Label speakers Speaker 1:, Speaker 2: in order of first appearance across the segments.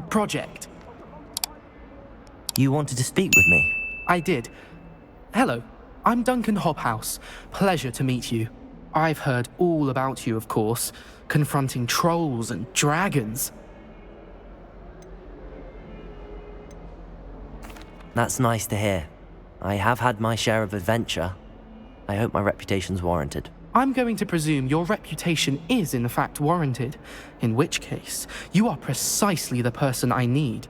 Speaker 1: project.
Speaker 2: You wanted to speak with me?
Speaker 1: I did. Hello, I'm Duncan Hobhouse. Pleasure to meet you. I've heard all about you, of course, confronting trolls and dragons.
Speaker 2: That's nice to hear. I have had my share of adventure. I hope my reputation's warranted.
Speaker 1: I'm going to presume your reputation is in fact warranted, in which case, you are precisely the person I need.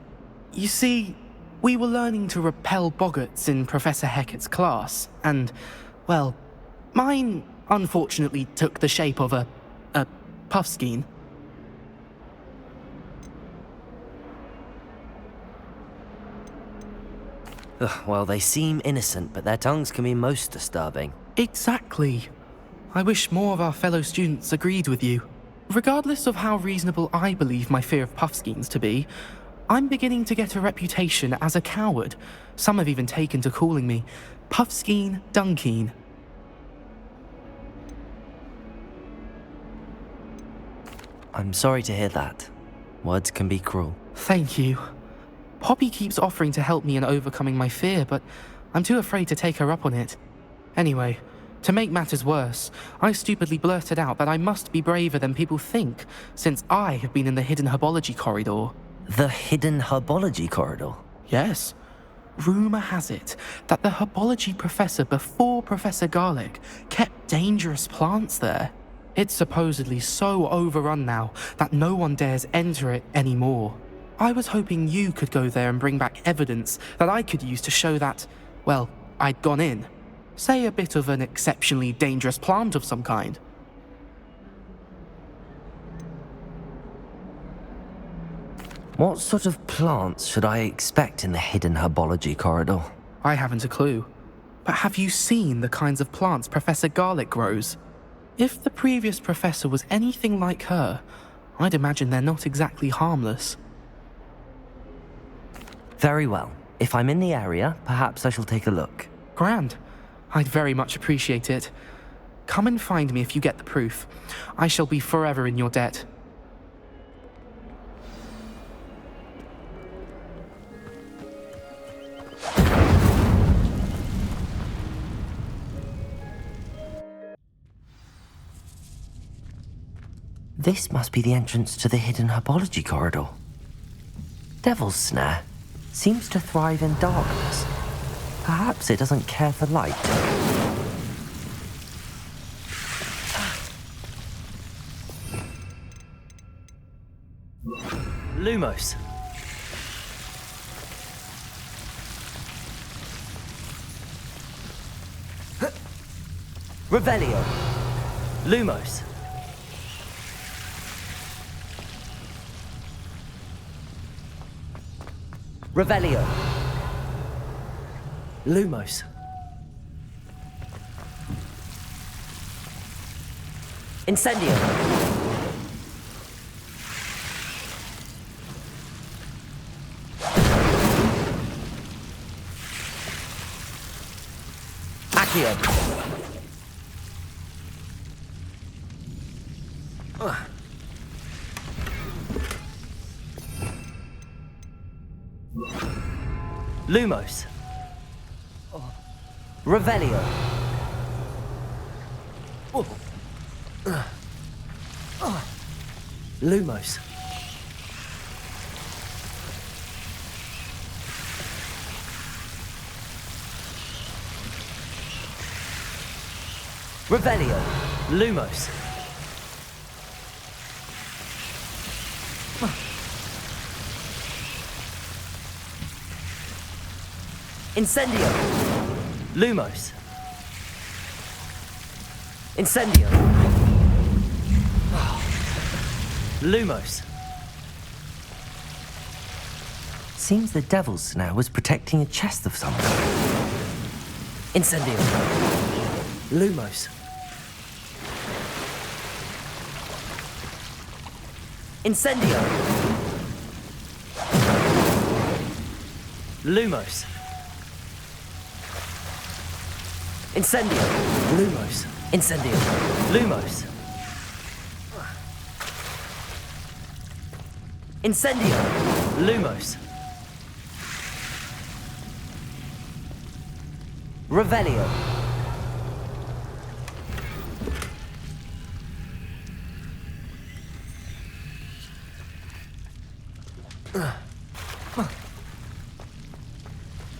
Speaker 1: You see, we were learning to repel boggarts in Professor Hecat's class, and, well, mine unfortunately took the shape of a puffskein.
Speaker 2: Well, they seem innocent, but their tongues can be most disturbing.
Speaker 1: Exactly. I wish more of our fellow students agreed with you. Regardless of how reasonable I believe my fear of puffskeins to be, I'm beginning to get a reputation as a coward. Some have even taken to calling me Puffskeen Dunkeen.
Speaker 2: I'm sorry to hear that. Words can be cruel.
Speaker 1: Thank you. Poppy keeps offering to help me in overcoming my fear, but I'm too afraid to take her up on it. Anyway, to make matters worse, I stupidly blurted out that I must be braver than people think, since I have been in the hidden herbology corridor.
Speaker 2: The hidden herbology corridor?
Speaker 1: Yes. Rumour has it that the herbology professor before Professor Garlic kept dangerous plants there. It's supposedly so overrun now that no one dares enter it anymore. I was hoping you could go there and bring back evidence that I could use to show that, well, I'd gone in. Say a bit of an exceptionally dangerous plant of some kind.
Speaker 2: What sort of plants should I expect in the hidden herbology corridor?
Speaker 1: I haven't a clue. But have you seen the kinds of plants Professor Garlic grows? If the previous professor was anything like her, I'd imagine they're not exactly harmless.
Speaker 2: Very well. If I'm in the area, perhaps I shall take a look.
Speaker 1: Grand. I'd very much appreciate it. Come and find me if you get the proof. I shall be forever in your debt.
Speaker 2: This must be the entrance to the hidden herbology corridor. Devil's Snare seems to thrive in darkness. Perhaps it doesn't care for light. Lumos. Revelio. Lumos. Revelio. Lumos. Incendio. Accio. Lumos. Revelio. Lumos. Revelio. Lumos. Incendio. Lumos. Incendio. Lumos. Seems the Devil's Snare was protecting a chest of some kind. Incendio. Lumos. Incendio. Lumos. Incendio. Lumos. Incendio. Lumos. Incendio! Lumos! Revelio!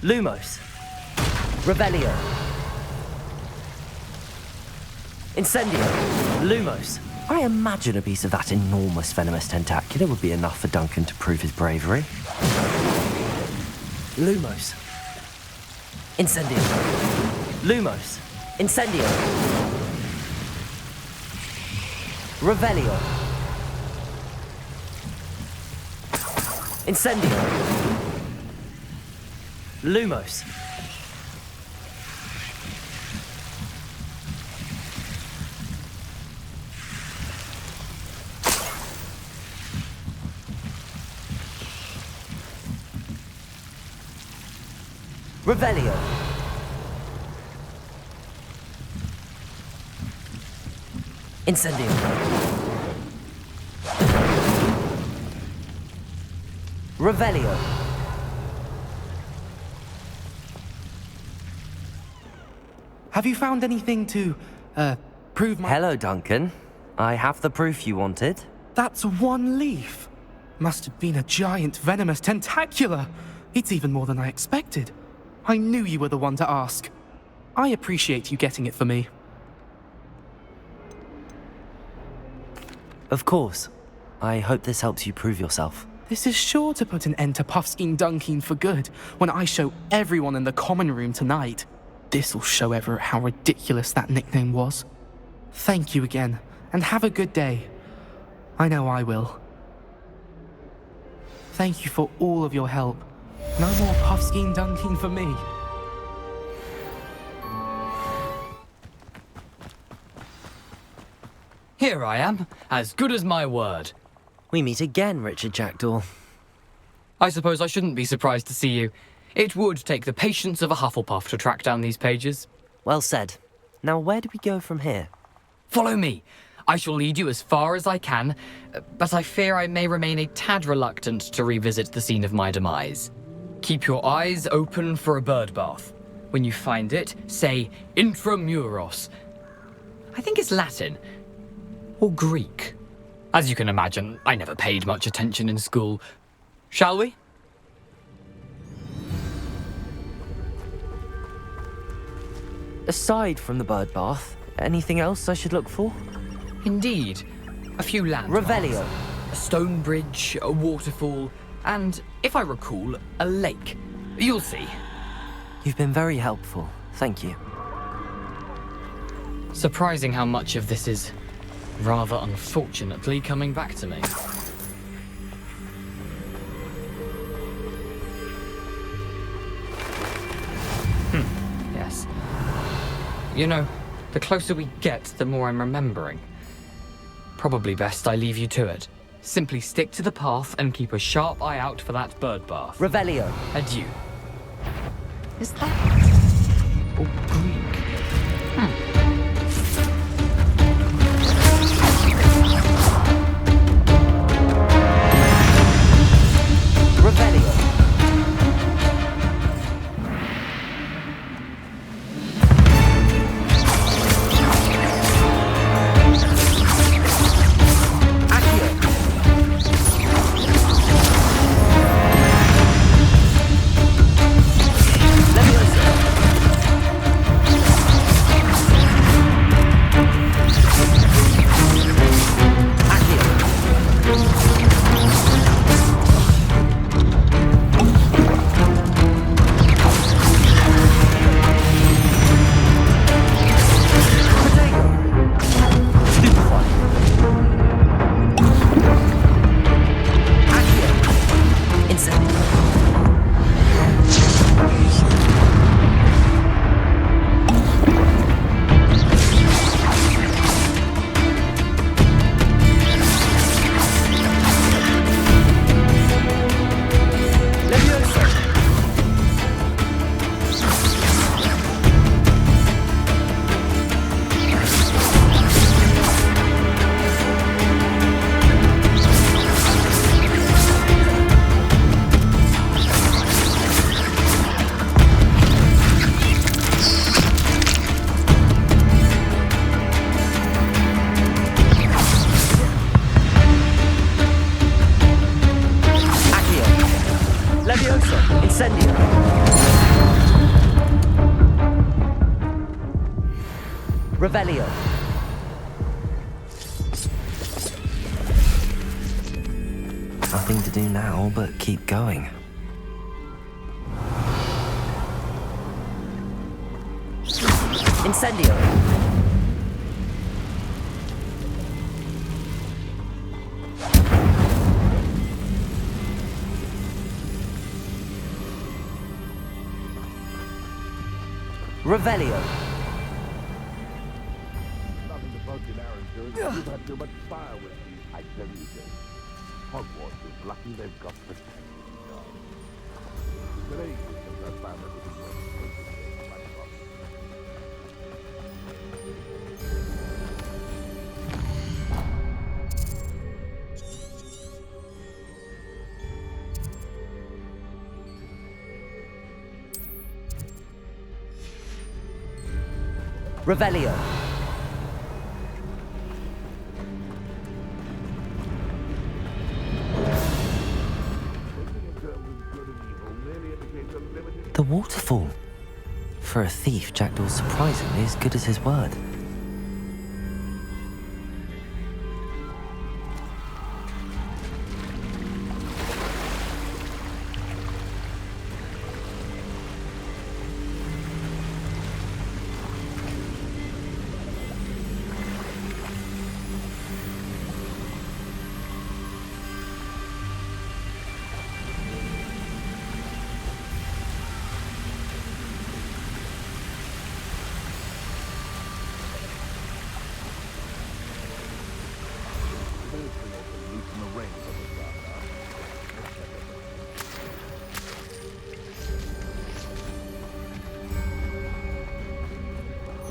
Speaker 2: Lumos! Revelio! Incendio! Lumos! I imagine a piece of that enormous venomous tentacular would be enough for Duncan to prove his bravery. Lumos. Incendio. Lumos. Incendio. Revelio. Incendio. Lumos. Revelio. Incendio. Revelio.
Speaker 1: Have you found anything to, prove my...
Speaker 2: Hello, Duncan. I have the proof you wanted.
Speaker 1: That's one leaf. Must have been a giant venomous tentacula. It's even more than I expected. I knew you were the one to ask. I appreciate you getting it for me.
Speaker 2: Of course. I hope this helps you prove yourself.
Speaker 1: This is sure to put an end to Puffskein Dunkeen for good when I show everyone in the common room tonight. This'll show Everett how ridiculous that nickname was. Thank you again, and have a good day. I know I will. Thank you for all of your help. No more Puffskein Dunkeen for me.
Speaker 3: Here I am, as good as my word.
Speaker 2: We meet again, Richard Jackdaw.
Speaker 3: I suppose I shouldn't be surprised to see you. It would take the patience of a Hufflepuff to track down these pages.
Speaker 2: Well said. Now where do we go from here?
Speaker 3: Follow me. I shall lead you as far as I can, but I fear I may remain a tad reluctant to revisit the scene of my demise. Keep your eyes open for a bird bath. When you find it, say intramuros. I think it's Latin. Or Greek. As you can imagine, I never paid much attention in school. Shall we?
Speaker 2: Aside from the bird bath, anything else I should look for?
Speaker 3: Indeed. A few landmarks.
Speaker 2: Revelio.
Speaker 3: A stone bridge, a waterfall, and, if I recall, a lake. You'll see.
Speaker 2: You've been very helpful. Thank you.
Speaker 3: Surprising how much of this is, rather unfortunately, coming back to me. Yes. You know, the closer we get, the more I'm remembering. Probably best I leave you to it. Simply stick to the path and keep a sharp eye out for that bird bath.
Speaker 2: Revelio.
Speaker 3: Adieu. Is that... or Greek?
Speaker 2: Revelio. Accio. Incendio. Revelio. Nothing to do now but keep going. Incendio. Revelio.
Speaker 4: Nothing to bug in our insurance. You've had too much fire with you. I tell you this. Hogwarts is lucky they've got protection guards. Today, since I found that it was
Speaker 2: Revelio. The waterfall. For a thief, Jackdaw's surprisingly as good as his word.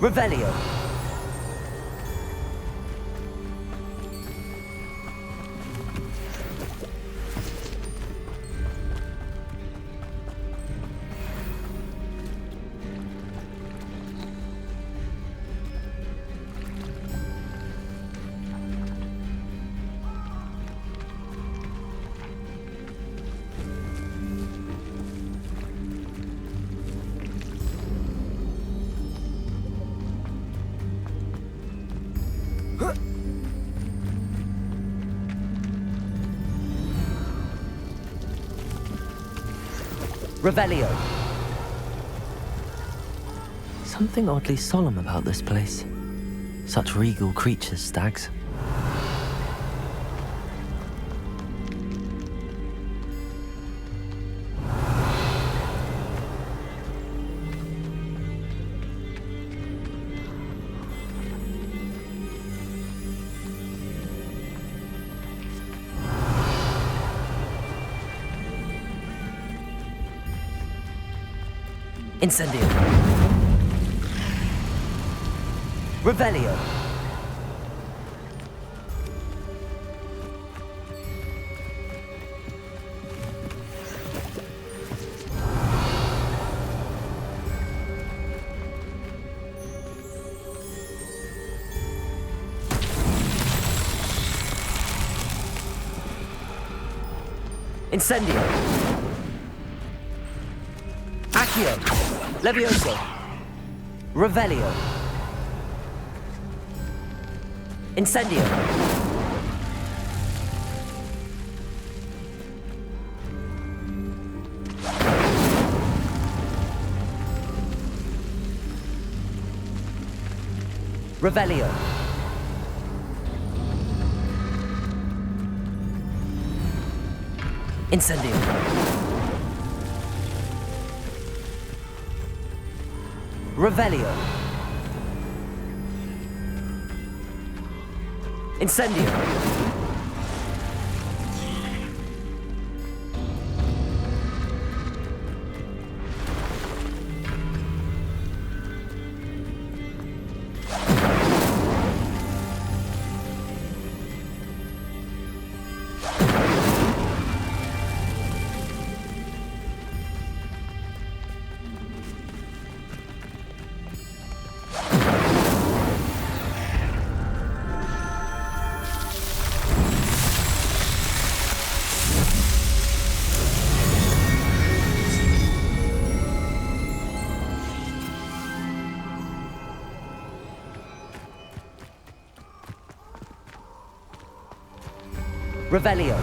Speaker 2: Revelio. Revelio. Something oddly solemn about this place. Such regal creatures, stags. Incendio. Revelio. Incendio. Accio. Levioso. Revelio. Incendio. Revelio. Incendio. Revelio. Incendio. Revelio.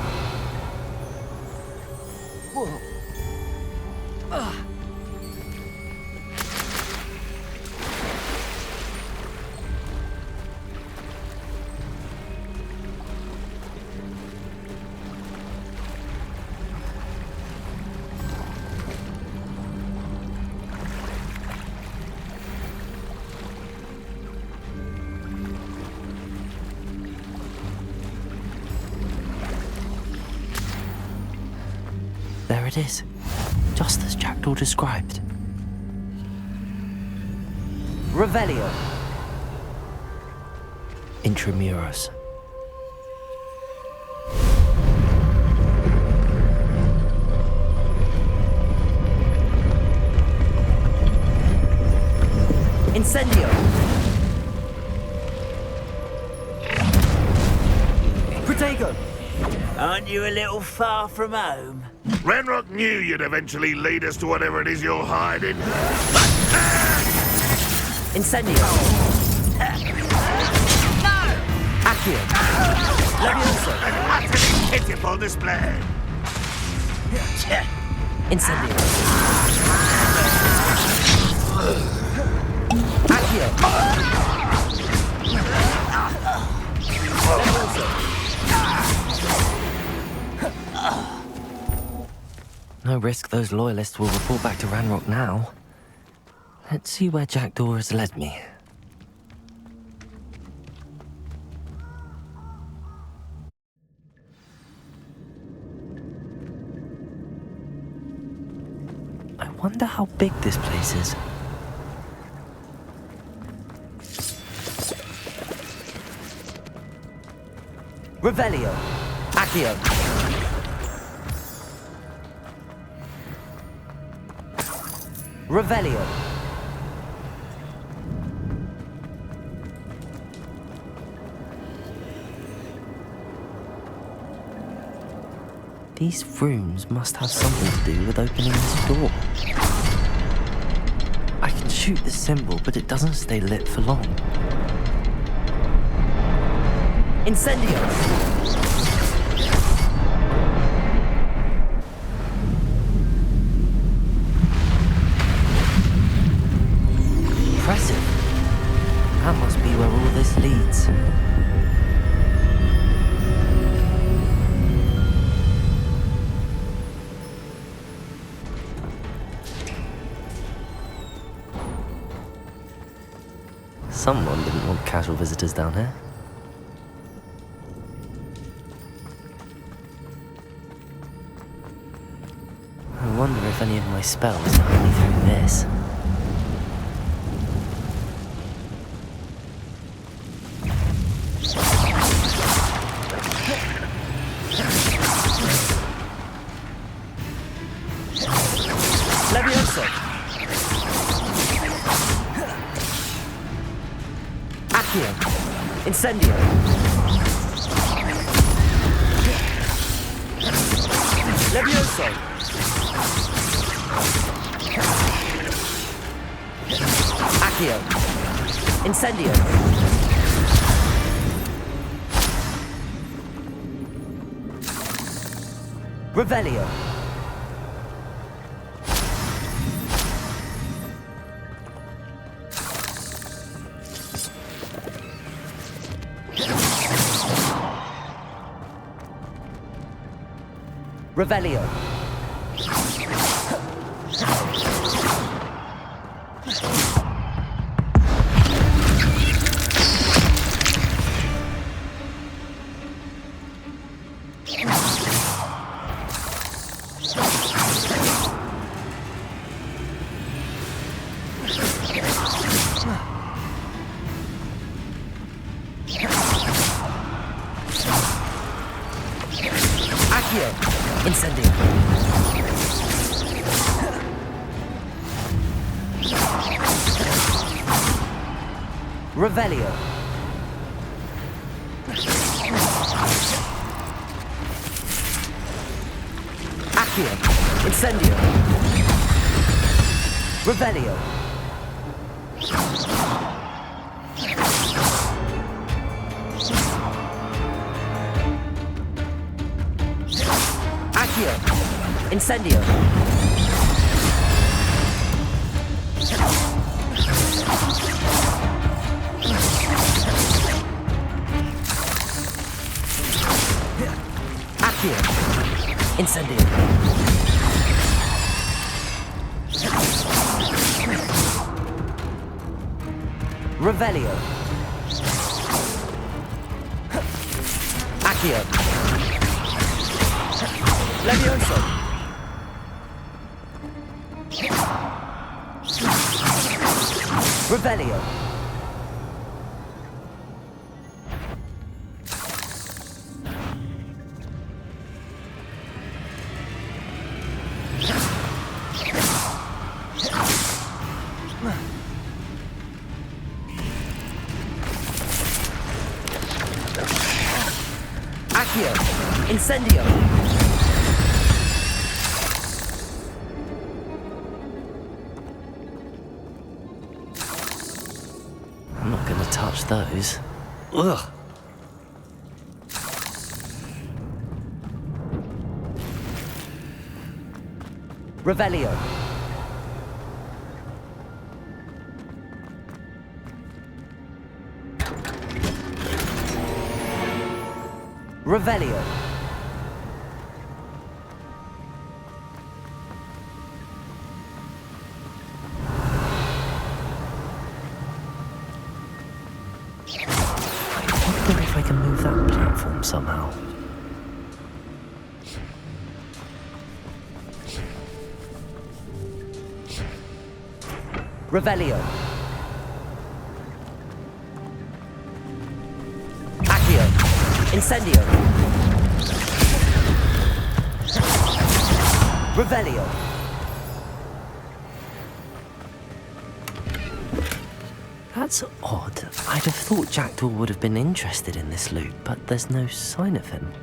Speaker 2: There it is, just as Jackdaw described. Revelio. Intramuros. Incendio. Protego.
Speaker 5: Aren't you a little far from home?
Speaker 4: Ranrock knew you'd eventually lead us to whatever it is you're hiding.
Speaker 2: Incendio. Accio. Levioso.
Speaker 4: An utterly pitiful display.
Speaker 2: Incendio. Accio. Levioso. No risk those loyalists will report back to Ranrock now. Let's see where Jackdaw has led me. I wonder how big this place is. Revelio. Accio. Revelio. These rooms must have something to do with opening this door. I can shoot the symbol, but it doesn't stay lit for long. Incendio! Impressive. That must be where all this leads. Someone didn't want casual visitors down here. I wonder if any of my spells are only through this. Levioso! Accio! Incendio! Levioso! Accio! Incendio! Revelio! Revelio. Accio. Incendio. Revelio. Accio. Incendio. Revelio. Accio! Incendio! Accio! Incendio! Revelio! Accio! Levioso! Revelio! Accio! Incendio! I'm not gonna touch those. Ugh! Revelio! Revelio! I wonder if I can move that platform somehow. Revelio! Accio! Incendio! Revelio! That's odd. I'd have thought Jackdaw would have been interested in this loot, but there's no sign of him.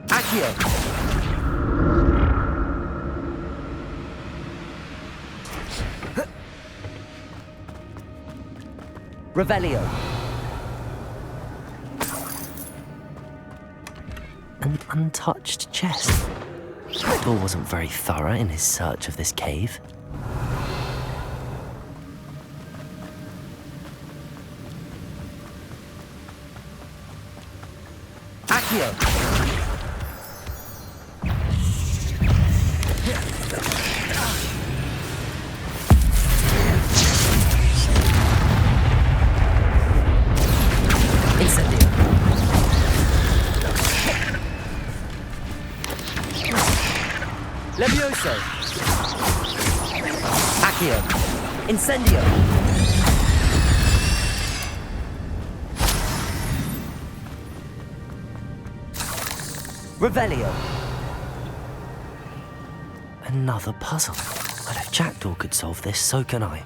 Speaker 2: Accio! Revelio! An untouched chest. Jackdaw wasn't very thorough in his search of this cave. Accio! Levioso! Accio! Incendio! Revelio! Another puzzle. Well, if Jackdaw could solve this, so can I.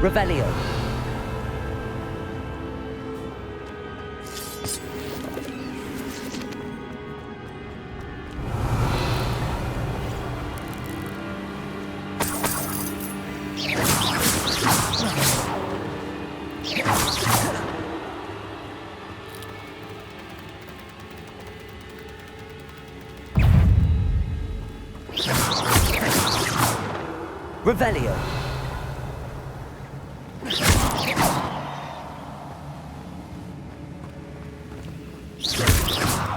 Speaker 2: Revelio! Revelio!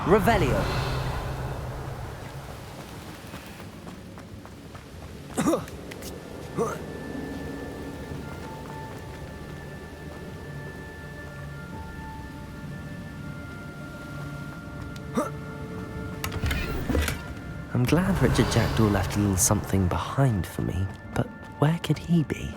Speaker 2: Revelio! I'm glad Richard Jackdaw left a little something behind for me, but where could he be?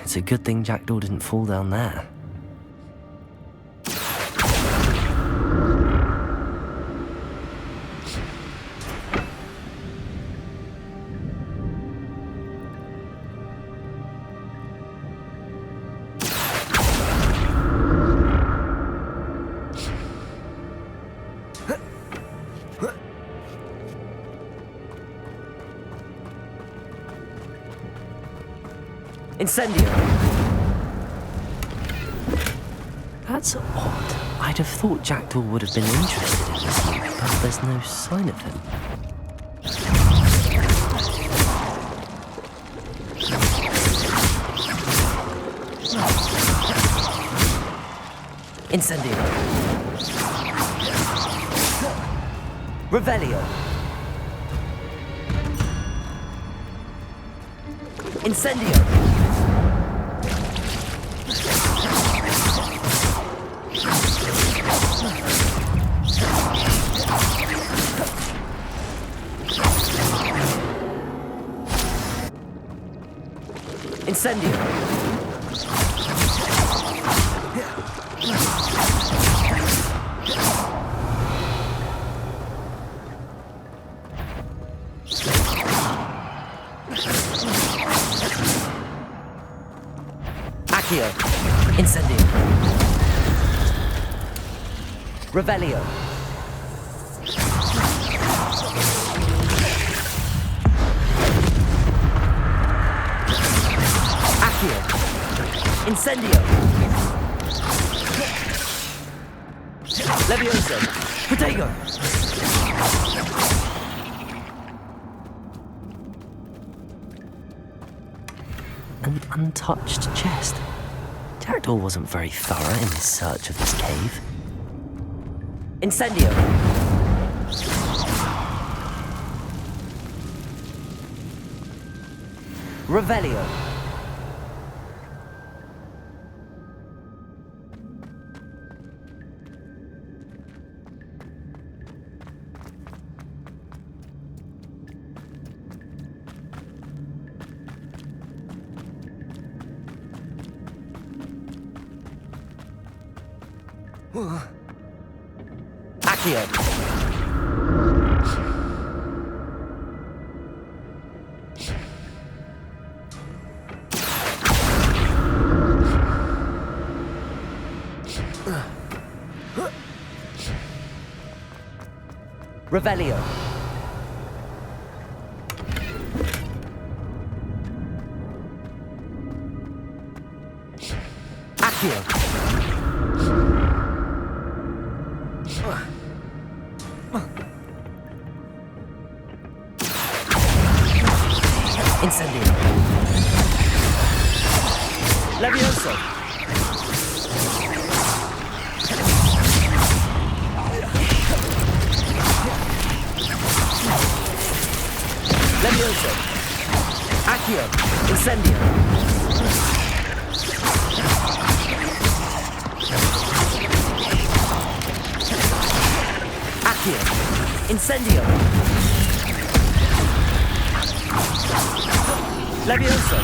Speaker 2: It's a good thing Jackdaw didn't fall down there. Incendio! That's odd. I'd have thought Jackdaw would have been interested in this, but there's no sign of him. Incendio! Revelio! Incendio! Incendio! Accio! Incendio! Revelio! Incendio! Levioso! Protego! An untouched chest. Jackdaw wasn't very thorough in his search of this cave. Incendio! Revelio! Accio! Revelio! Accio! Incendio! Levioso! Levioso! Accio! Incendio! Accio! Incendio! Levioso!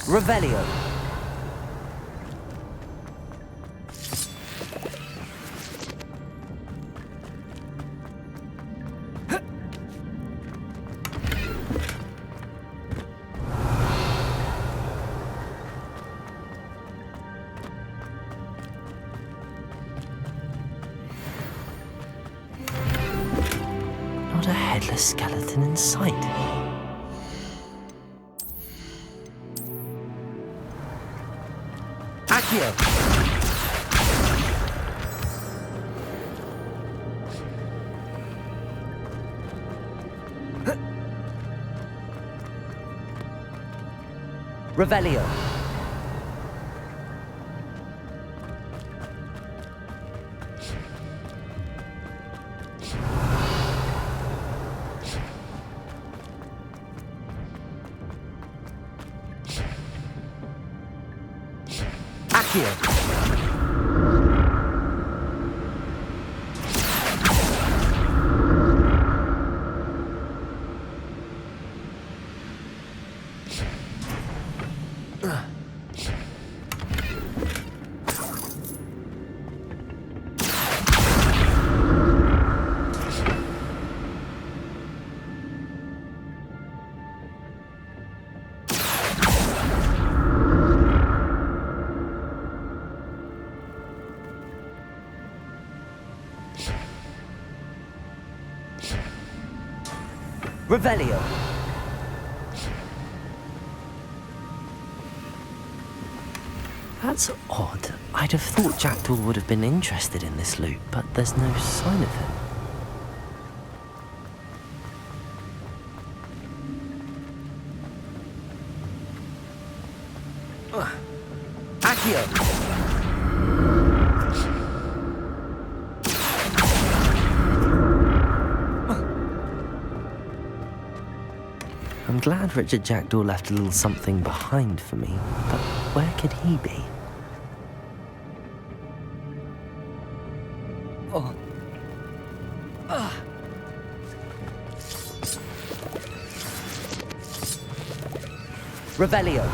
Speaker 2: Revelio! Not a headless skeleton in sight. Accio! Revelio! Accio. Revelio. That's odd. I'd have thought Jackdaw would have been interested in this loot, but there's no sign of him. Accio. I'm glad Richard Jackdaw left a little something behind for me, but where could he be? Revelio.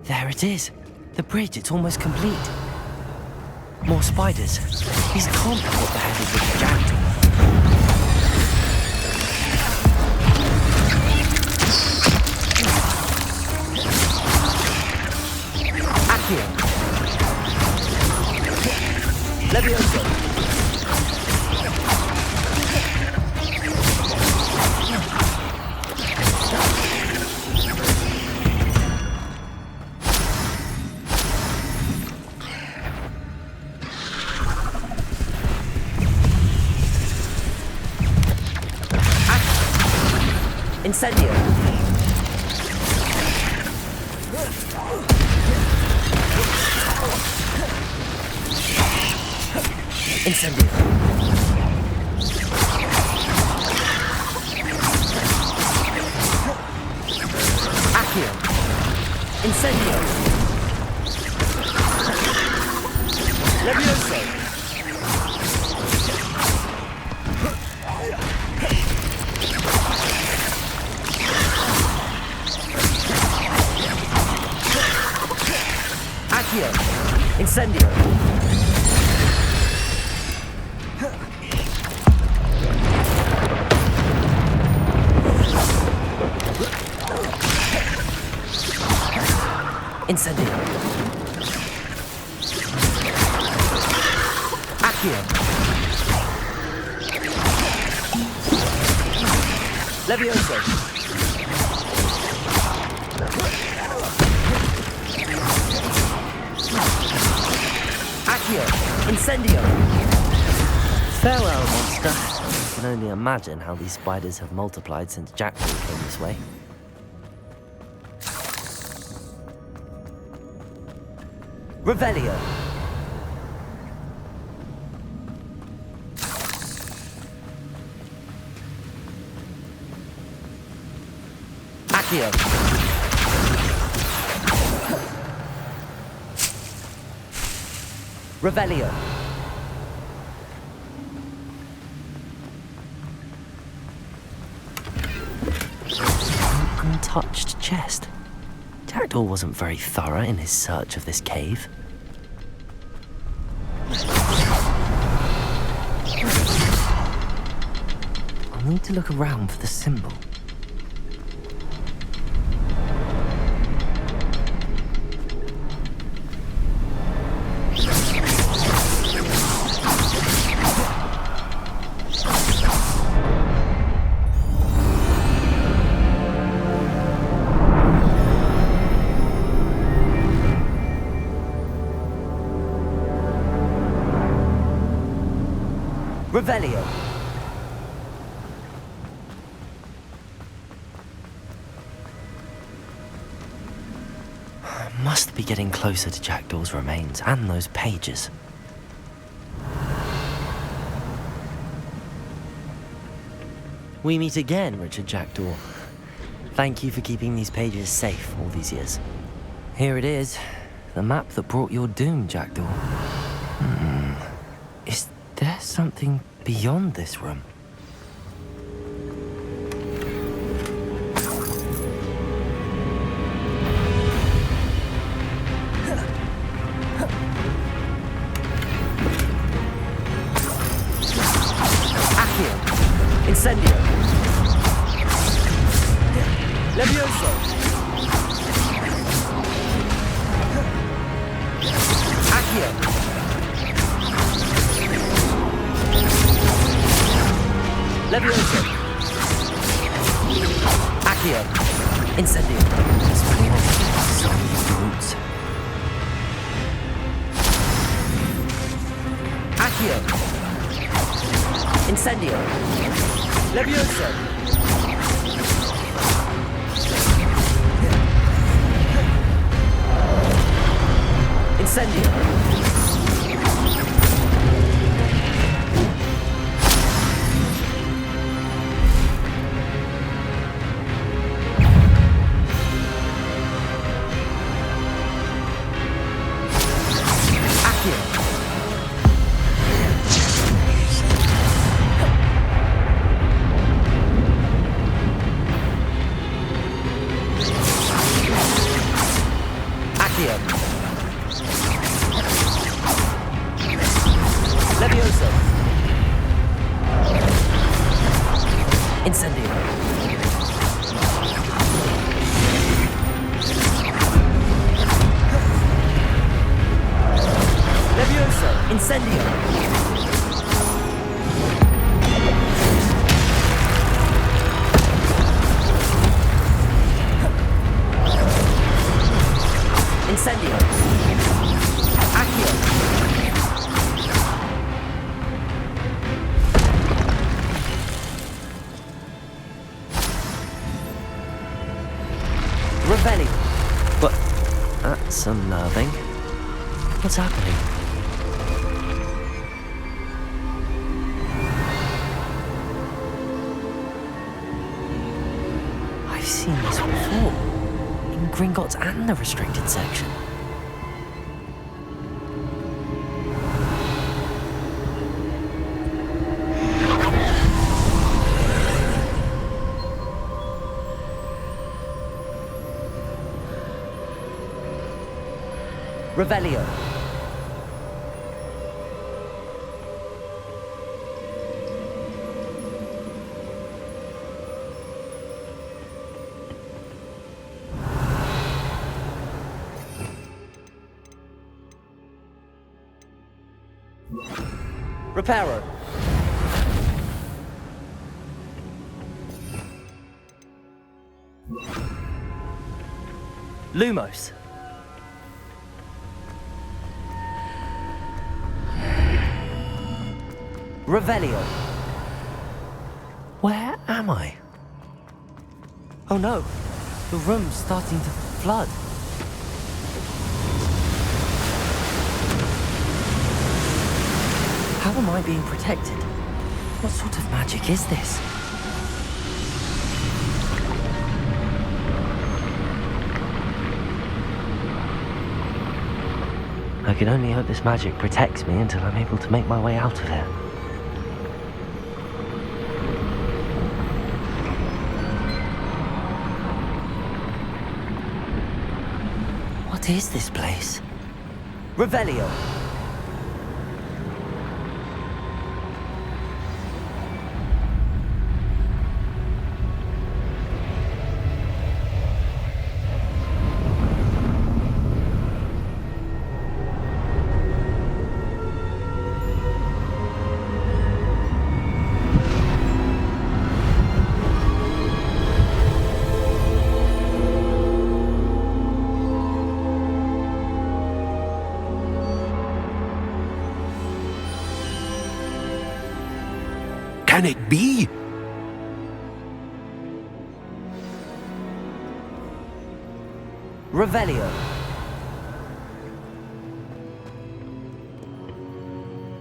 Speaker 2: There it is. The bridge, it's almost complete. More spiders. These can't be what the heck is with the Jackdaw. Accio. Levioso. Incendio. Incendio. Accio. Incendio. Levioso. Incendio. Incendio. Accio. Levioso. Incendio! Farewell, monster. I can only imagine how these spiders have multiplied since Jackdaw came this way. Revelio! Accio! Revelio. An untouched chest. Jackdaw wasn't very thorough in his search of this cave. I'll need to look around for the symbol. Revelio. Must be getting closer to Jackdaw's remains and those pages. we meet again, Richard Jackdaw. Thank you for keeping these pages safe all these years. Here it is, the map that brought your doom, Jackdaw. Is there something beyond this room?
Speaker 6: Incendio. Levioso. Accio. Levioso. Accio. Incendio. Accio. Incendio. Levioso. Incendio. Accio. Levioso. Incendio. Levioso. Incendio. Incendio. Accio. Revelli.
Speaker 2: But that's unnerving. What's happening? I've seen this before. In Gringotts and the restricted section.
Speaker 6: Revelio. Reparo. Lumos. Revelio.
Speaker 2: Where am I? Oh no, the room's starting to flood. How am I being protected? What sort of magic is this? I can only hope this magic protects me until I'm able to make my way out of here. What is this place?
Speaker 6: Revelio.
Speaker 4: Can it be?
Speaker 6: Revelio.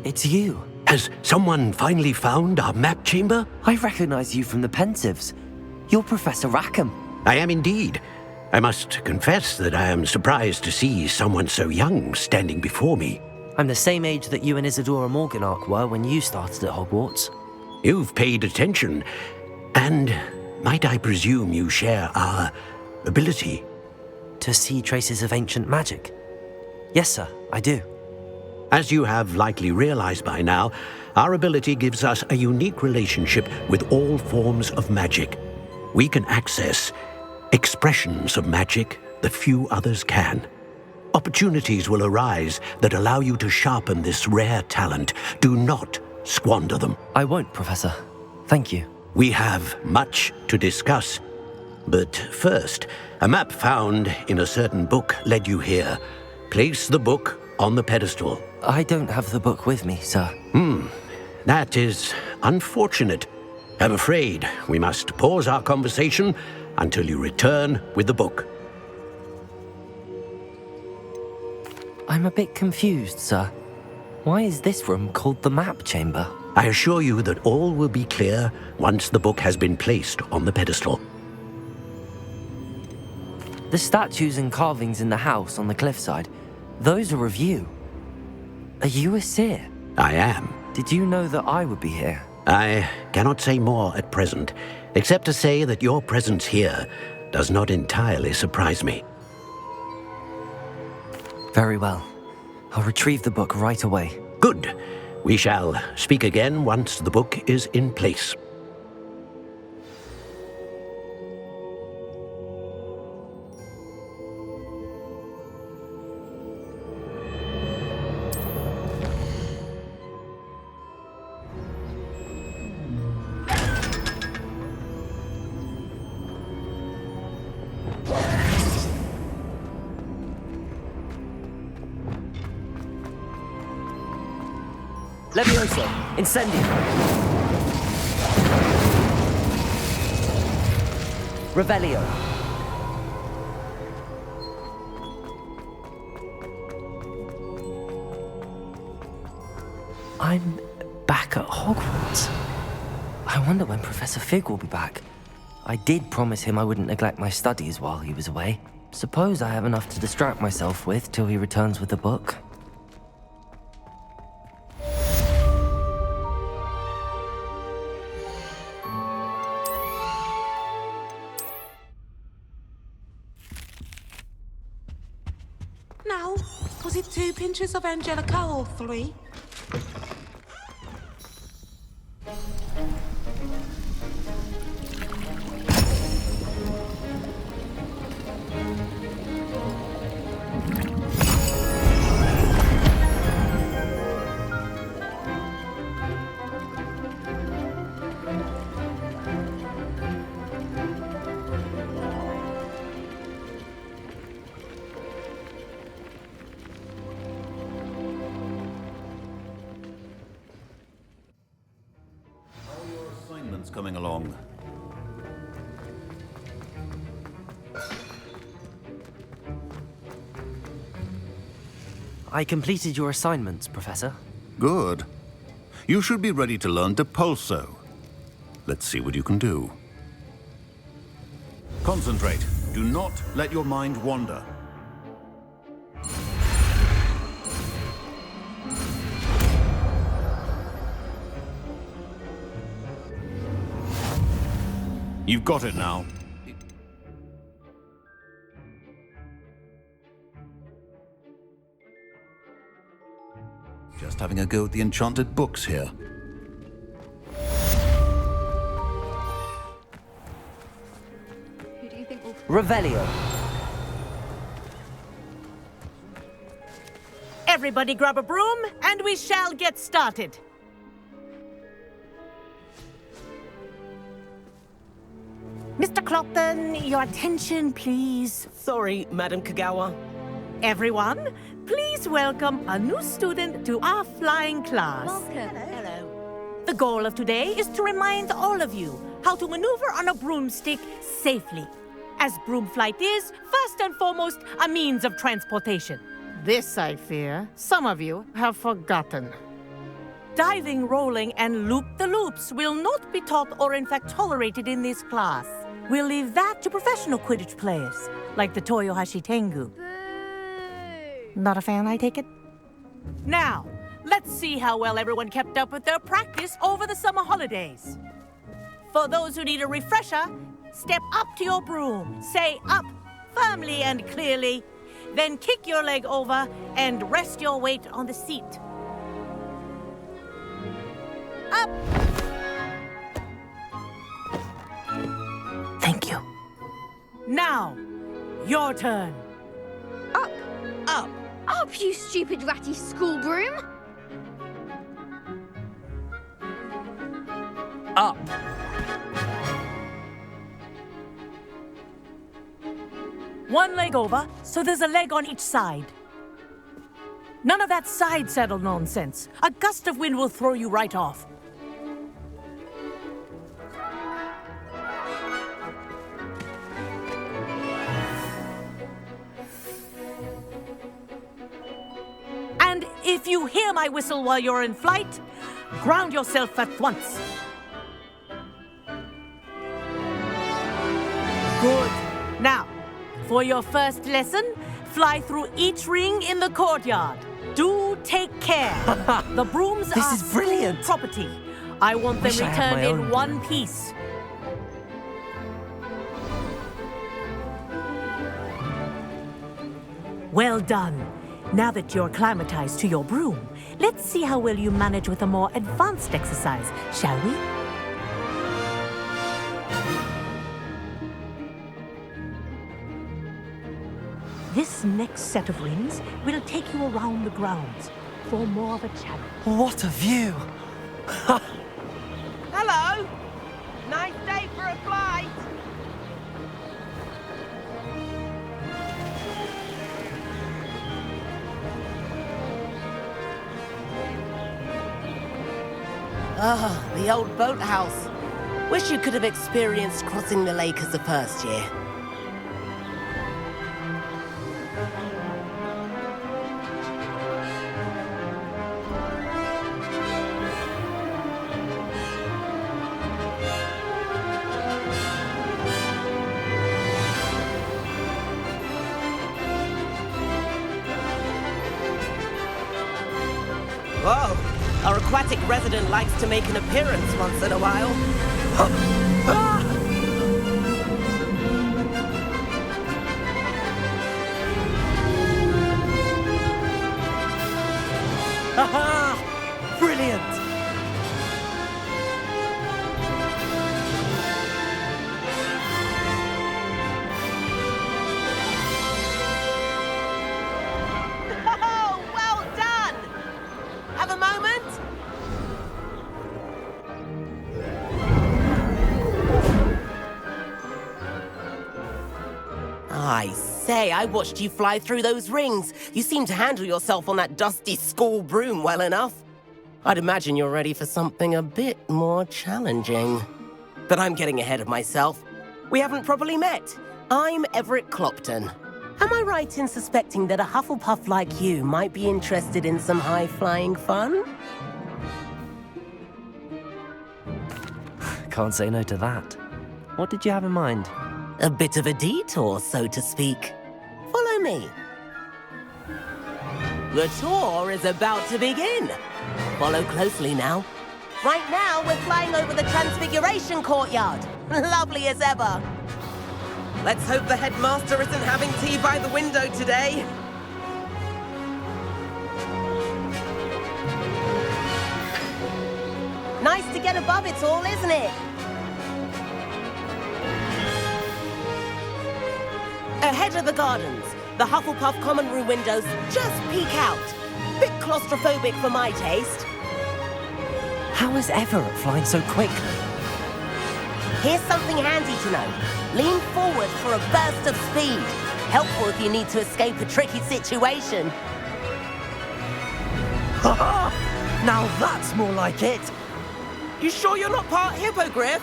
Speaker 2: It's you.
Speaker 7: Has someone finally found our map chamber?
Speaker 2: I recognize you from the Pensives. You're Professor Rackham.
Speaker 7: I am indeed. I must confess that I am surprised to see someone so young standing before me.
Speaker 2: I'm the same age that you and Isadora Morganach were when you started at Hogwarts.
Speaker 7: You've paid attention, and might I presume you share our ability?
Speaker 2: To see traces of ancient magic? Yes, sir, I do.
Speaker 7: As you have likely realized by now, our ability gives us a unique relationship with all forms of magic. We can access expressions of magic that few others can. Opportunities will arise that allow you to sharpen this rare talent. Do not squander them.
Speaker 2: I won't, Professor. Thank you.
Speaker 7: We have much to discuss. But first, a map found in a certain book led you here. Place the book on the pedestal.
Speaker 2: I don't have the book with me, sir.
Speaker 7: That is unfortunate. I'm afraid we must pause our conversation until you return with the book.
Speaker 2: I'm a bit confused, sir. Why is this room called the map chamber?
Speaker 7: I assure you that all will be clear once the book has been placed on the pedestal.
Speaker 2: The statues and carvings in the house on the cliffside, those are of you. Are you Acer?
Speaker 7: I am.
Speaker 2: Did you know that I would be here?
Speaker 7: I cannot say more at present, except to say that your presence here does not entirely surprise me.
Speaker 2: Very well. I'll retrieve the book right away.
Speaker 7: Good. We shall speak again once the book is in place.
Speaker 6: Levioso. Incendio. Revelio.
Speaker 2: I'm back at Hogwarts. I wonder when Professor Fig will be back. I did promise him I wouldn't neglect my studies while he was away. Suppose I have enough to distract myself with till he returns with the book.
Speaker 8: Now, was it 2 pinches of Angelica or 3?
Speaker 9: Coming along.
Speaker 2: I completed your assignments, Professor.
Speaker 9: Good. You should be ready to learn Depulso. Let's see what you can do. Concentrate. Do not let your mind wander. You've got it now. Just having a go at the enchanted books here.
Speaker 10: Who do you think will...
Speaker 6: Revelio.
Speaker 11: Everybody grab a broom, and we shall get started. Mr. Clopton, your attention, please.
Speaker 12: Sorry, Madam Kagawa.
Speaker 11: Everyone, please welcome a new student to our flying class.
Speaker 10: Welcome. Hello.
Speaker 11: The goal of today is to remind all of you how to maneuver on a broomstick safely, as broom flight is, first and foremost, a means of transportation. This, I fear, some of you have forgotten. Diving, rolling, and loop-the-loops will not be taught or in fact tolerated in this class. We'll leave that to professional Quidditch players, like the Toyohashi Tengu. Not a fan, I take it? Now, let's see how well everyone kept up with their practice over the summer holidays. For those who need a refresher, step up to your broom, say up firmly and clearly, then kick your leg over and rest your weight on the seat. Up! Thank you. Now, your turn.
Speaker 10: Up.
Speaker 11: Up.
Speaker 10: Up, you stupid ratty school broom.
Speaker 2: Up.
Speaker 11: One leg over, so there's a leg on each side. None of that side saddle nonsense. A gust of wind will throw you right off. And if you hear my whistle while you're in flight, ground yourself at once. Good. Now, for your first lesson, fly through each ring in the courtyard. Do take care. The brooms
Speaker 2: This
Speaker 11: are
Speaker 2: is brilliant.
Speaker 11: school property. I want them
Speaker 2: Wish I had
Speaker 11: returned
Speaker 2: my
Speaker 11: in
Speaker 2: own
Speaker 11: one
Speaker 2: broom.
Speaker 11: piece. Well done. Now that you're acclimatized to your broom, let's see how well you manage with a more advanced exercise, shall we? This next set of rings will take you around the grounds for more of a challenge.
Speaker 2: What a view!
Speaker 6: Hello! Nice day for a flight!
Speaker 12: Ah, the old boathouse. Wish you could have experienced crossing the lake as a first year. Whoa! Our aquatic resident likes to make an appearance once in a while.
Speaker 2: Haha! Brilliant!
Speaker 12: Oh, well done! Have a moment? I say, I watched you fly through those rings. You seem to handle yourself on that dusty school broom well enough. I'd imagine you're ready for something a bit more challenging. But I'm getting ahead of myself. We haven't properly met. I'm Everett Clopton. Am I right in suspecting that a Hufflepuff like you might be interested in some high-flying fun?
Speaker 2: Can't say no to that. What did you have in mind?
Speaker 12: A bit of a detour, so to speak. Follow me. The tour is about to begin. Follow closely now. Right now, we're flying over the Transfiguration Courtyard. Lovely as ever. Let's hope the headmaster isn't having tea by the window today. Nice to get above it all, isn't it? Ahead of the gardens, the Hufflepuff common room windows just peek out. Bit claustrophobic for my taste.
Speaker 2: How is Everett flying so quickly?
Speaker 12: Here's something handy to know. Lean forward for a burst of speed. Helpful if you need to escape a tricky situation.
Speaker 2: Haha! Now that's more like it!
Speaker 12: You sure you're not part hippogriff?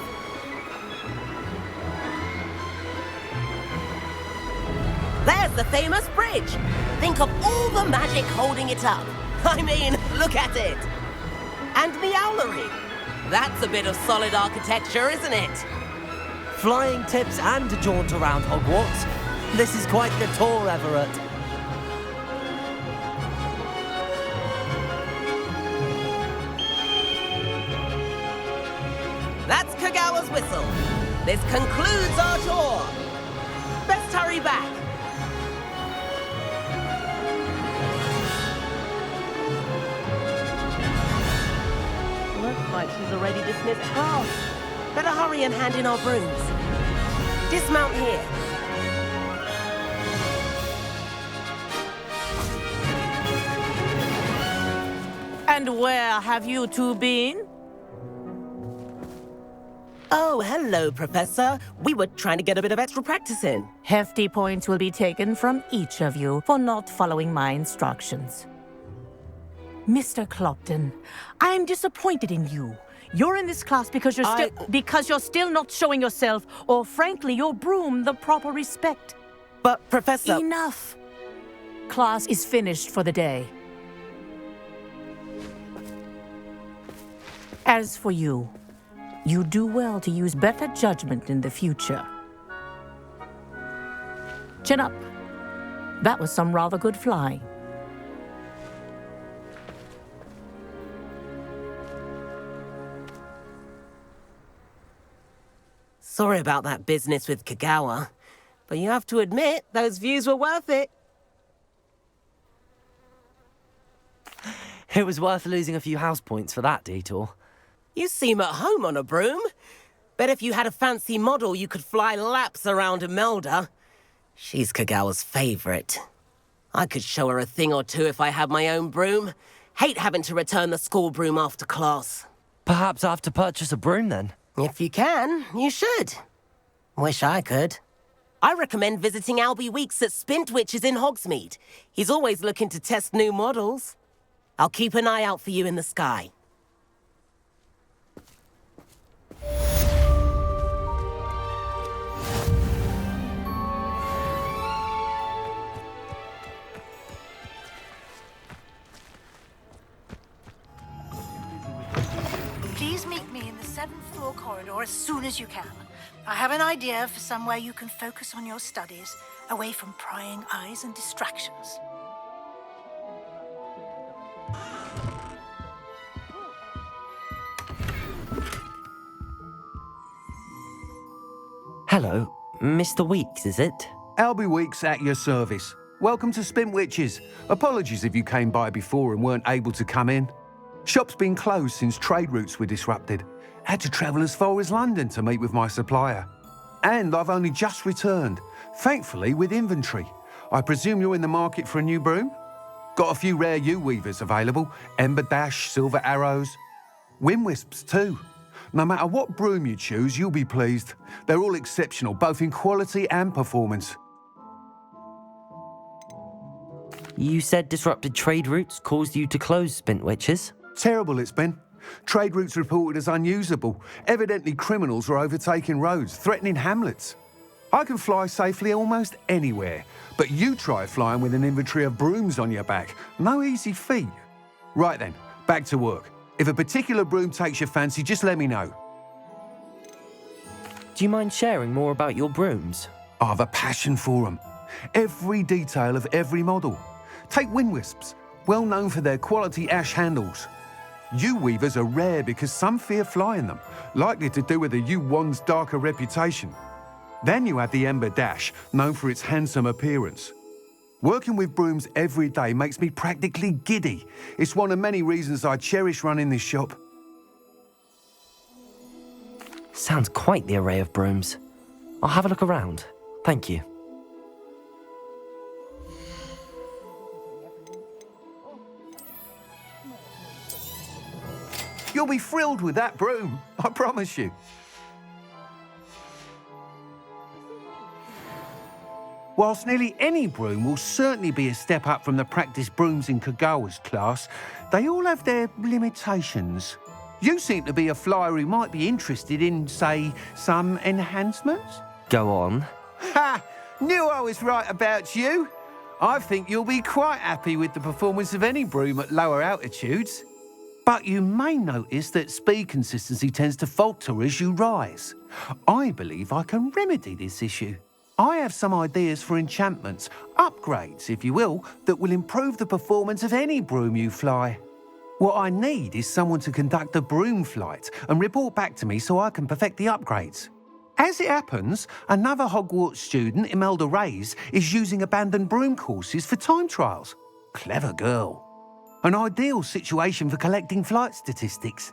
Speaker 12: There's the famous bridge. Think of all the magic holding it up. I mean, look at it. And the owlery. That's a bit of solid architecture, isn't it?
Speaker 2: Flying tips and a jaunt around Hogwarts. This is quite the tour, Everett.
Speaker 12: That's Kagawa's whistle. This concludes our tour. Best hurry back. Looks like she's already dismissed class. Better hurry and hand in our brooms. Dismount here.
Speaker 11: And where have you two been?
Speaker 12: Oh, hello, Professor. We were trying to get a bit of extra practice in.
Speaker 11: Hefty points will be taken from each of you for not following my instructions. Mr. Clopton, I am disappointed in you. You're in this class because you're still not showing yourself, or frankly, your broom the proper respect.
Speaker 12: But, Professor...
Speaker 11: Enough! Class is finished for the day. As for you, you do well to use better judgment in the future. Chin up. That was some rather good flying.
Speaker 12: Sorry about that business with Kagawa, but you have to admit, those views were worth it.
Speaker 2: It was worth losing a few house points for that detour.
Speaker 12: You seem at home on a broom. Bet if you had a fancy model, you could fly laps around Imelda. She's Kagawa's favorite. I could show her a thing or two if I had my own broom. Hate having to return the school broom after class.
Speaker 2: Perhaps I have to purchase a broom then?
Speaker 12: If you can, you should. Wish I could. I recommend visiting Albie Weeks at Spintwitches in Hogsmeade. He's always looking to test new models. I'll keep an eye out for you in the sky.
Speaker 13: Please meet me in the 7th floor corridor as soon as you can. I have an idea for somewhere you can focus on your studies, away from prying eyes and distractions.
Speaker 2: Hello, Mr. Weeks, is it?
Speaker 14: Albie Weeks at your service. Welcome to Spintwitches. Apologies if you came by before and weren't able to come in. Shop's been closed since trade routes were disrupted. Had to travel as far as London to meet with my supplier. And I've only just returned, thankfully with inventory. I presume you're in the market for a new broom? Got a few rare U-weavers available, Ember Dash, Silver Arrows, Wind Wisps too. No matter what broom you choose, you'll be pleased. They're all exceptional, both in quality and performance.
Speaker 2: You said disrupted trade routes caused you to close Spintwitches?
Speaker 14: Terrible it's been. Trade routes reported as unusable. Evidently criminals were overtaking roads, threatening hamlets. I can fly safely almost anywhere, but you try flying with an inventory of brooms on your back. No easy feat. Right then, back to work. If a particular broom takes your fancy, just let me know.
Speaker 2: Do you mind sharing more about your brooms?
Speaker 14: I have a passion for them. Every detail of every model. Take Wind Wisps, well known for their quality ash handles. U-weavers are rare because some fear flying them, likely to do with the U-wand's darker reputation. Then you have the Ember Dash, known for its handsome appearance. Working with brooms every day makes me practically giddy. It's one of many reasons I cherish running this shop.
Speaker 2: Sounds quite the array of brooms. I'll have a look around. Thank you.
Speaker 14: You'll be thrilled with that broom, I promise you. Whilst nearly any broom will certainly be a step up from the practice brooms in Kagawa's class, they all have their limitations. You seem to be a flyer who might be interested in, say, some enhancements?
Speaker 2: Go on.
Speaker 14: Ha! Knew I was right about you. I think you'll be quite happy with the performance of any broom at lower altitudes. But you may notice that speed consistency tends to falter as you rise. I believe I can remedy this issue. I have some ideas for enchantments, upgrades, if you will, that will improve the performance of any broom you fly. What I need is someone to conduct a broom flight and report back to me so I can perfect the upgrades. As it happens, another Hogwarts student, Imelda Reyes, is using abandoned broom courses for time trials. Clever girl. An ideal situation for collecting flight statistics.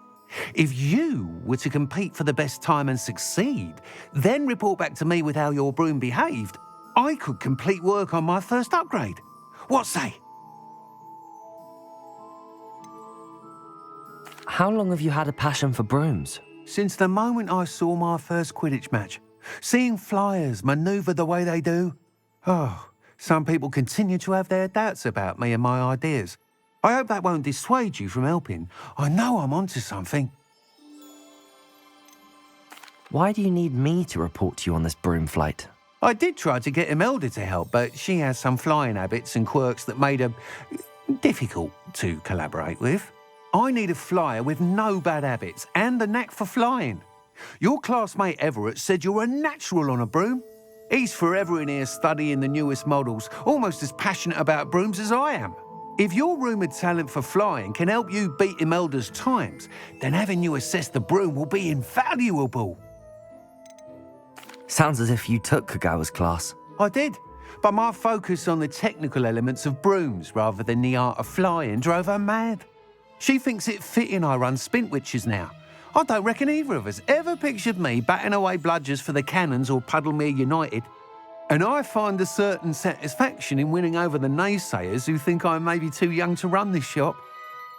Speaker 14: If you were to compete for the best time and succeed, then report back to me with how your broom behaved, I could complete work on my first upgrade. What say?
Speaker 2: How long have you had a passion for brooms?
Speaker 14: Since the moment I saw my first Quidditch match. Seeing flyers manoeuvre the way they do. Oh, some people continue to have their doubts about me and my ideas. I hope that won't dissuade you from helping. I know I'm onto something.
Speaker 2: Why do you need me to report to you on this broom flight?
Speaker 14: I did try to get Imelda to help, but she has some flying habits and quirks that made her difficult to collaborate with. I need a flyer with no bad habits and the knack for flying. Your classmate Everett said you're a natural on a broom. He's forever in here studying the newest models, almost as passionate about brooms as I am. If your rumoured talent for flying can help you beat Imelda's times, then having you assess the broom will be invaluable.
Speaker 2: Sounds as if you took Kagawa's class.
Speaker 14: I did, but my focus on the technical elements of brooms rather than the art of flying drove her mad. She thinks it fitting I run Spintwitches now. I don't reckon either of us ever pictured me batting away bludgers for the Cannons or Puddlemere United. And I find a certain satisfaction in winning over the naysayers who think I may be too young to run this shop.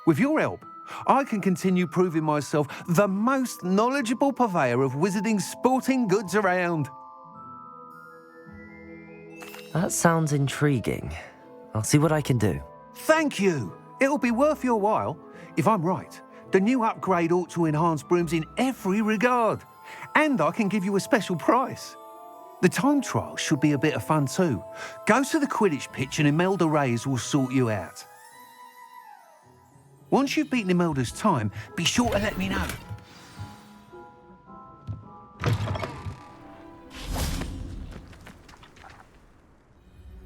Speaker 14: With your help, I can continue proving myself the most knowledgeable purveyor of wizarding sporting goods around.
Speaker 2: That sounds intriguing. I'll see what I can do.
Speaker 14: Thank you. It'll be worth your while. If I'm right, the new upgrade ought to enhance brooms in every regard. And I can give you a special price. The time trial should be a bit of fun too. Go to the Quidditch pitch and Imelda Reyes will sort you out. Once you've beaten Imelda's time, be sure to let me know.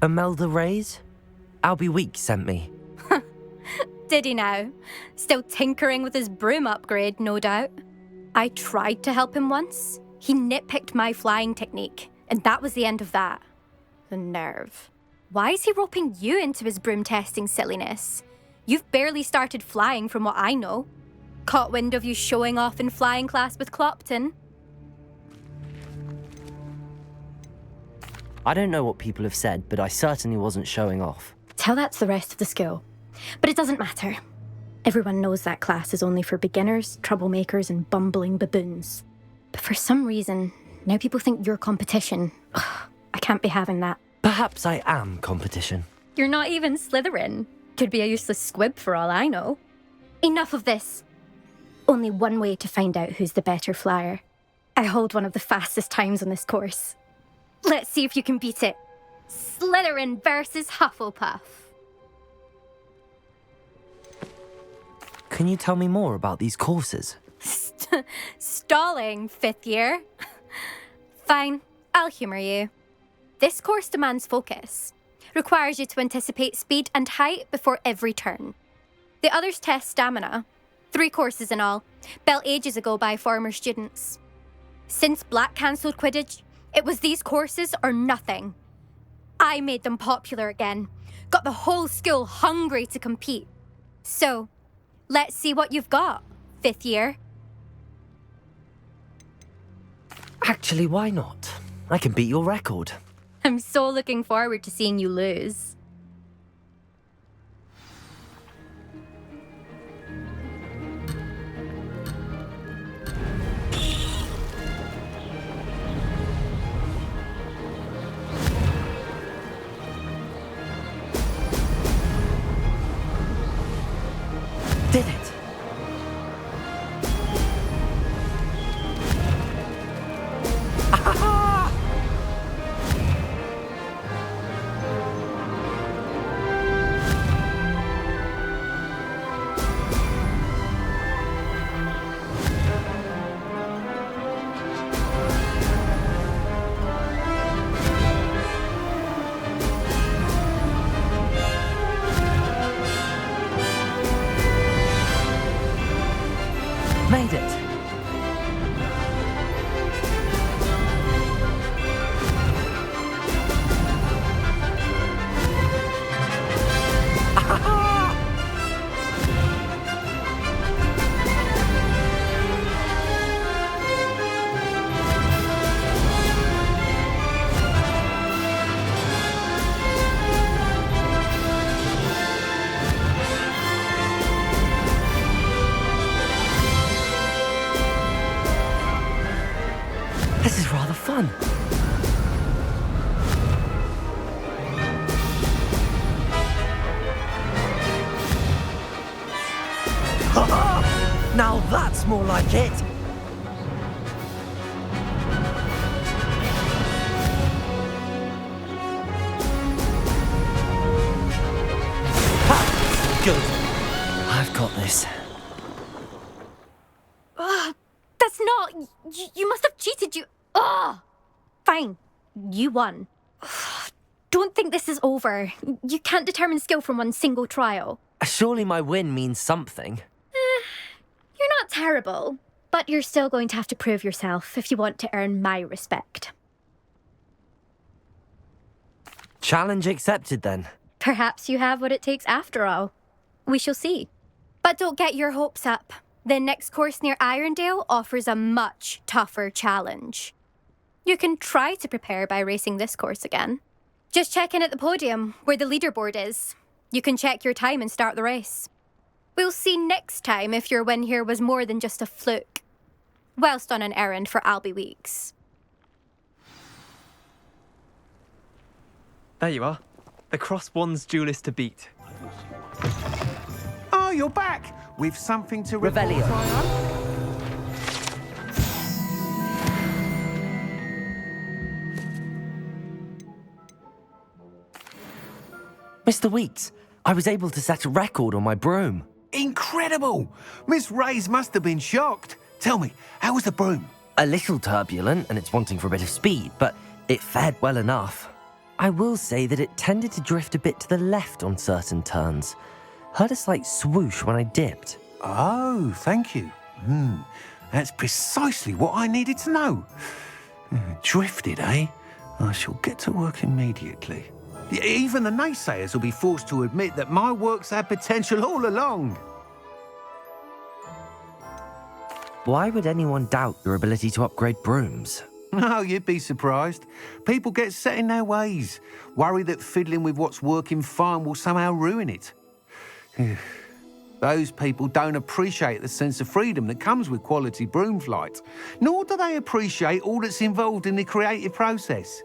Speaker 2: Imelda Reyes? Albie Week sent me.
Speaker 15: Did he now? Still tinkering with his broom upgrade, no doubt. I tried to help him once. He nitpicked my flying technique, and that was the end of that. The nerve. Why is he roping you into his broom testing silliness? You've barely started flying from what I know. Caught wind of you showing off in flying class with Clopton.
Speaker 2: I don't know what people have said, but I certainly wasn't showing off.
Speaker 15: Tell that to the rest of the school. But it doesn't matter. Everyone knows that class is only for beginners, troublemakers, and bumbling baboons. But for some reason, now people think you're competition. Ugh, I can't be having that.
Speaker 2: Perhaps I am competition.
Speaker 15: You're not even Slytherin. Could be a useless squib for all I know. Enough of this. Only one way to find out who's the better flyer. I hold one of the fastest times on this course. Let's see if you can beat it. Slytherin versus Hufflepuff.
Speaker 2: Can you tell me more about these courses?
Speaker 15: Stalling, 5th year. Fine, I'll humour you. This course demands focus. Requires you to anticipate speed and height before every turn. The others test stamina. 3 courses in all, built ages ago by former students. Since Black cancelled Quidditch, it was these courses or nothing. I made them popular again. Got the whole school hungry to compete. So, let's see what you've got, 5th year.
Speaker 2: Actually, why not? I can beat your record.
Speaker 15: I'm so looking forward to seeing you lose.
Speaker 2: Did it! done. Now that's more like it. Ha! Good. I've got this.
Speaker 15: That's not... You must have cheated, you... Ugh! Fine. You won. Don't think this is over. You can't determine skill from one single trial.
Speaker 2: Surely my win means something.
Speaker 15: You're not terrible, but you're still going to have to prove yourself if you want to earn my respect.
Speaker 2: Challenge accepted, then.
Speaker 15: Perhaps you have what it takes after all. We shall see. But don't get your hopes up. The next course near Irondale offers a much tougher challenge. You can try to prepare by racing this course again. Just check in at the podium, where the leaderboard is. You can check your time and start the race. We'll see next time if your win here was more than just a fluke. Whilst on an errand for Albie Weeks.
Speaker 16: There you are. The Cross Wands duelist to beat.
Speaker 14: Oh, you're back! With something to report,
Speaker 2: Revelio. Mr. Weeks, I was able to set a record on my broom.
Speaker 14: Incredible! Miss Reyes must have been shocked. Tell me, how was the broom?
Speaker 2: A little turbulent, and it's wanting for a bit of speed, but it fared well enough. I will say that it tended to drift a bit to the left on certain turns. Heard a slight swoosh when I dipped.
Speaker 14: Oh, thank you. That's precisely what I needed to know. Drifted, eh? I shall get to work immediately. Even the naysayers will be forced to admit that my work's had potential all along.
Speaker 2: Why would anyone doubt your ability to upgrade brooms?
Speaker 14: Oh, you'd be surprised. People get set in their ways, worry that fiddling with what's working fine will somehow ruin it. Those people don't appreciate the sense of freedom that comes with quality broom flight, nor do they appreciate all that's involved in the creative process.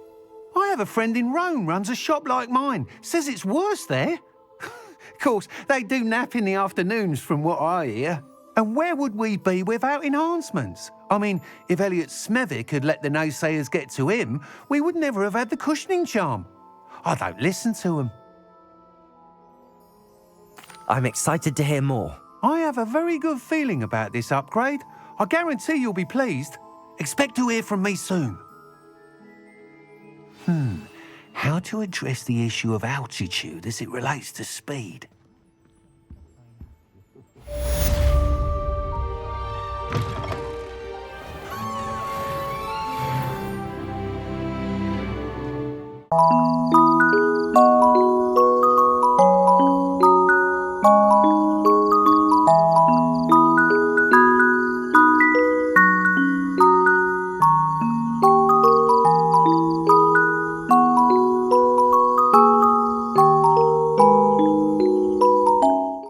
Speaker 14: I have a friend in Rome runs a shop like mine, says it's worse there. Of course, they do nap in the afternoons from what I hear. And where would we be without enhancements? I mean, if Elliot Smethwick had let the naysayers get to him, we would never have had the cushioning charm. I don't listen to them.
Speaker 2: I'm excited to hear more.
Speaker 14: I have a very good feeling about this upgrade. I guarantee you'll be pleased. Expect to hear from me soon. How to address the issue of altitude as it relates to speed?